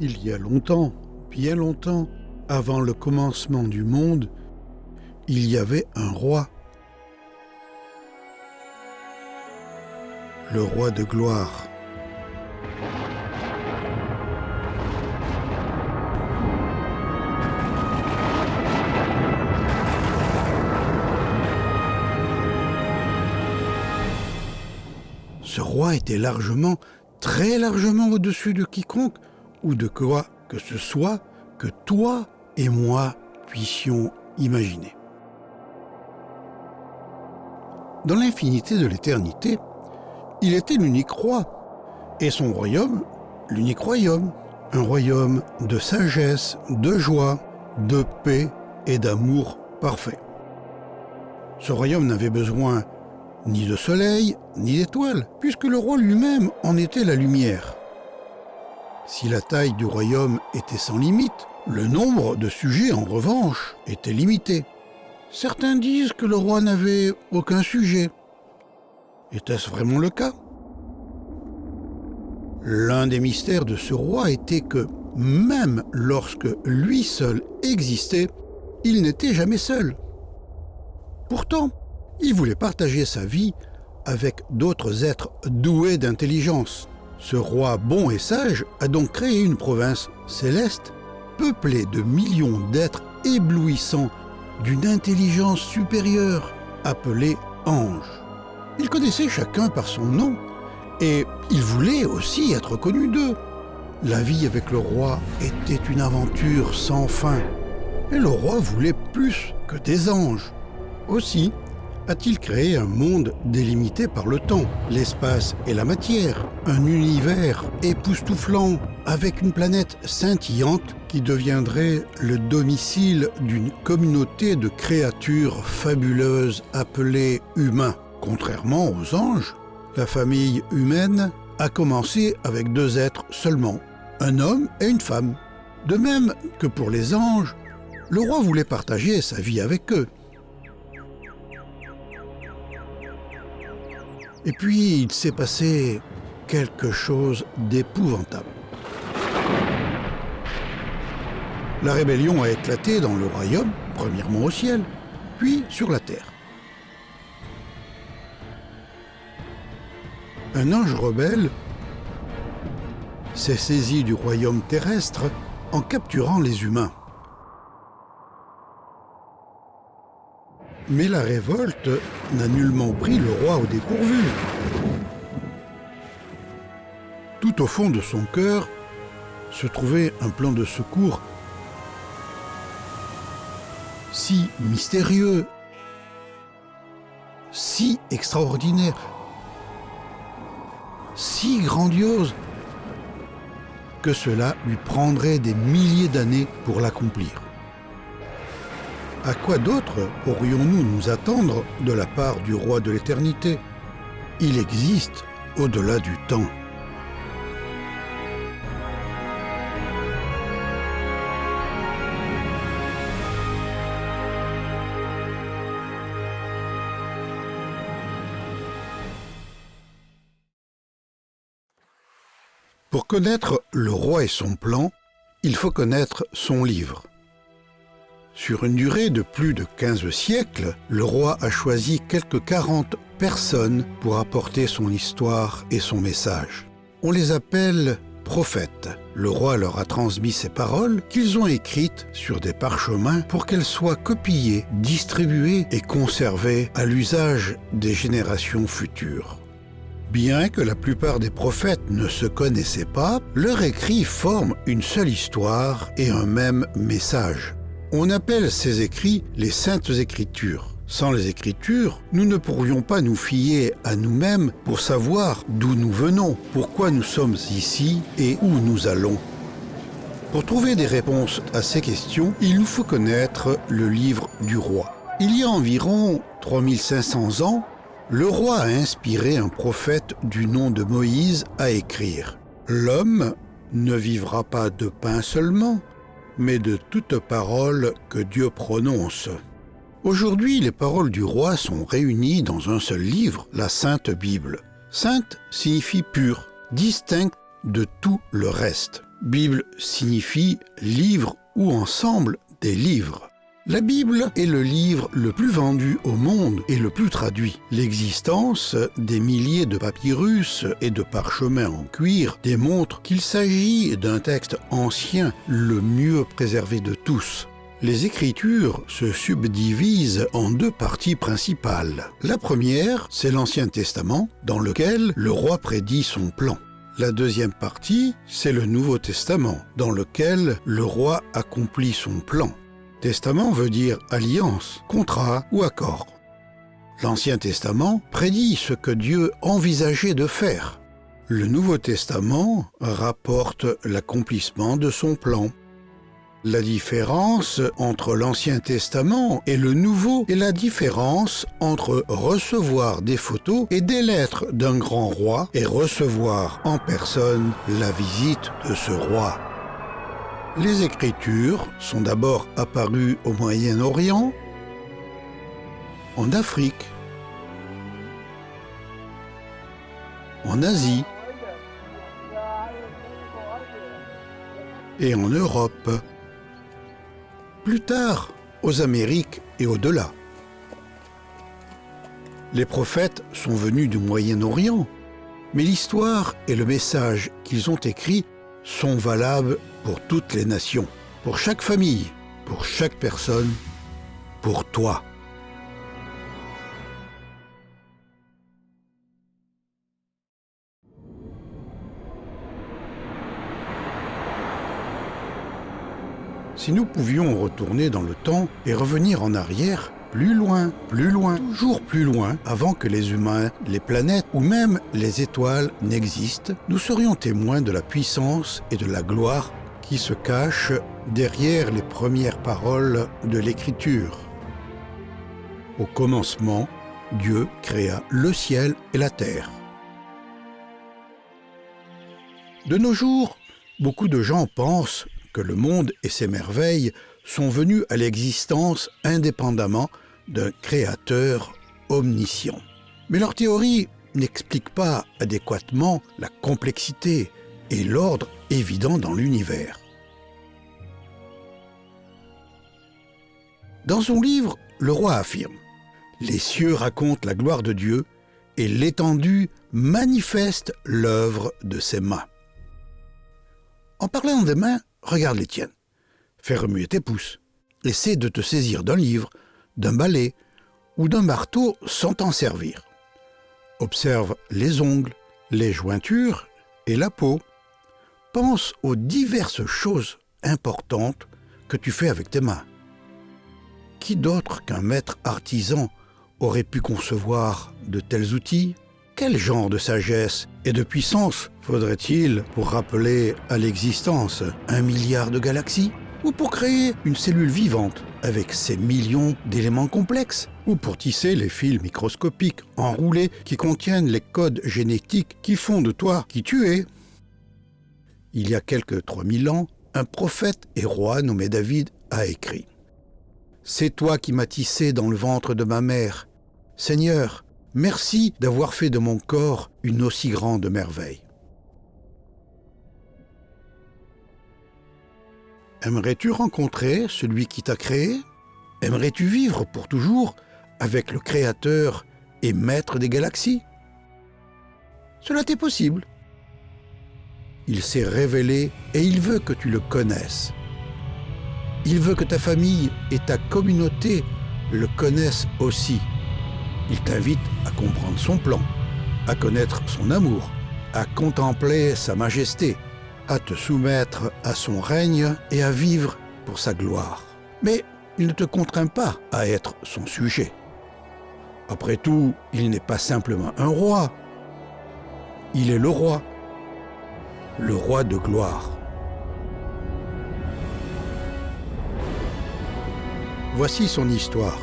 Il y a longtemps, bien longtemps, avant le commencement du monde, il y avait un roi. Le roi de gloire. Ce roi était largement, très largement au-dessus de quiconque ou de quoi que ce soit que toi et moi puissions imaginer. Dans l'infinité de l'éternité, il était l'unique roi, et son royaume, l'unique royaume, un royaume de sagesse, de joie, de paix et d'amour parfait. Ce royaume n'avait besoin ni de soleil, ni d'étoiles, puisque le roi lui-même en était la lumière. Si la taille du royaume était sans limite, le nombre de sujets, en revanche, était limité. Certains disent que le roi n'avait aucun sujet. Était-ce vraiment le cas? L'un des mystères de ce roi était que, même lorsque lui seul existait, il n'était jamais seul. Pourtant, il voulait partager sa vie avec d'autres êtres doués d'intelligence. Ce roi bon et sage a donc créé une province céleste peuplée de millions d'êtres éblouissants d'une intelligence supérieure, appelée anges. Ils connaissaient chacun par son nom et ils voulaient aussi être connus d'eux. La vie avec le roi était une aventure sans fin et le roi voulait plus que des anges. Aussi a-t-il créé un monde délimité par le temps, l'espace et la matière, un univers époustouflant avec une planète scintillante qui deviendrait le domicile d'une communauté de créatures fabuleuses appelées humains. Contrairement aux anges, la famille humaine a commencé avec 2 êtres seulement, un homme et une femme. De même que pour les anges, le roi voulait partager sa vie avec eux. Et puis, il s'est passé quelque chose d'épouvantable. La rébellion a éclaté dans le royaume, premièrement au ciel, puis sur la terre. Un ange rebelle s'est saisi du royaume terrestre en capturant les humains. Mais la révolte n'a nullement pris le roi au dépourvu. Tout au fond de son cœur se trouvait un plan de secours si mystérieux, si extraordinaire, si grandiose, que cela lui prendrait des milliers d'années pour l'accomplir. À quoi d'autre pourrions-nous nous attendre de la part du roi de l'éternité? Il existe au-delà du temps. Pour connaître le roi et son plan, il faut connaître son livre. Sur une durée de plus de 15 siècles, le roi a choisi quelques 40 personnes pour apporter son histoire et son message. On les appelle prophètes. Le roi leur a transmis ces paroles qu'ils ont écrites sur des parchemins pour qu'elles soient copiées, distribuées et conservées à l'usage des générations futures. Bien que la plupart des prophètes ne se connaissaient pas, leurs écrits forment une seule histoire et un même message. On appelle ces écrits les Saintes Écritures. Sans les Écritures, nous ne pourrions pas nous fier à nous-mêmes pour savoir d'où nous venons, pourquoi nous sommes ici et où nous allons. Pour trouver des réponses à ces questions, il nous faut connaître le livre du roi. Il y a environ 3500 ans, le roi a inspiré un prophète du nom de Moïse à écrire « L'homme ne vivra pas de pain seulement, mais de toute parole que Dieu prononce. » Aujourd'hui, les paroles du roi sont réunies dans un seul livre, la Sainte Bible. Sainte signifie pure, distincte de tout le reste. Bible signifie livre ou ensemble des livres. La Bible est le livre le plus vendu au monde et le plus traduit. L'existence des milliers de papyrus et de parchemins en cuir démontre qu'il s'agit d'un texte ancien, le mieux préservé de tous. Les Écritures se subdivisent en deux parties principales. La première, c'est l'Ancien Testament, dans lequel le roi prédit son plan. La deuxième partie, c'est le Nouveau Testament, dans lequel le roi accomplit son plan. Testament veut dire alliance, contrat ou accord. L'Ancien Testament prédit ce que Dieu envisageait de faire. Le Nouveau Testament rapporte l'accomplissement de son plan. La différence entre l'Ancien Testament et le Nouveau est la différence entre recevoir des photos et des lettres d'un grand roi et recevoir en personne la visite de ce roi. Les Écritures sont d'abord apparues au Moyen-Orient, en Afrique, en Asie et en Europe. Plus tard, aux Amériques et au-delà. Les prophètes sont venus du Moyen-Orient, mais l'histoire et le message qu'ils ont écrits sont valables pour toutes les nations, pour chaque famille, pour chaque personne, pour toi. Si nous pouvions retourner dans le temps et revenir en arrière, plus loin, toujours plus loin, avant que les humains, les planètes ou même les étoiles n'existent, nous serions témoins de la puissance et de la gloire qui se cachent derrière les premières paroles de l'Écriture. Au commencement, Dieu créa le ciel et la terre. De nos jours, beaucoup de gens pensent que le monde et ses merveilles sont venus à l'existence indépendamment d'un créateur omniscient. Mais leur théorie n'explique pas adéquatement la complexité et l'ordre évident dans l'univers. Dans son livre, le roi affirme « Les cieux racontent la gloire de Dieu et l'étendue manifeste l'œuvre de ses mains. » En parlant des mains, regarde les tiennes. Fais remuer tes pouces. Essaie de te saisir d'un livre, d'un balai ou d'un marteau sans t'en servir. Observe les ongles, les jointures et la peau. Pense aux diverses choses importantes que tu fais avec tes mains. Qui d'autre qu'un maître artisan aurait pu concevoir de tels outils ? Quel genre de sagesse et de puissance faudrait-il pour rappeler à l'existence 1 milliard de galaxies ? Ou pour créer une cellule vivante avec ses millions d'éléments complexes ? Ou pour tisser les fils microscopiques enroulés qui contiennent les codes génétiques qui font de toi qui tu es ? Il y a quelques 3000 ans, un prophète et roi nommé David a écrit « C'est toi qui m'as tissé dans le ventre de ma mère. Seigneur, merci d'avoir fait de mon corps une aussi grande merveille. » Aimerais-tu rencontrer celui qui t'a créé ? Aimerais-tu vivre pour toujours avec le Créateur et Maître des galaxies ? Cela t'est possible. Il s'est révélé et il veut que tu le connaisses. Il veut que ta famille et ta communauté le connaissent aussi. Il t'invite à comprendre son plan, à connaître son amour, à contempler sa majesté, à te soumettre à son règne et à vivre pour sa gloire. Mais il ne te contraint pas à être son sujet. Après tout, il n'est pas simplement un roi. Il est le roi de gloire. Voici son histoire.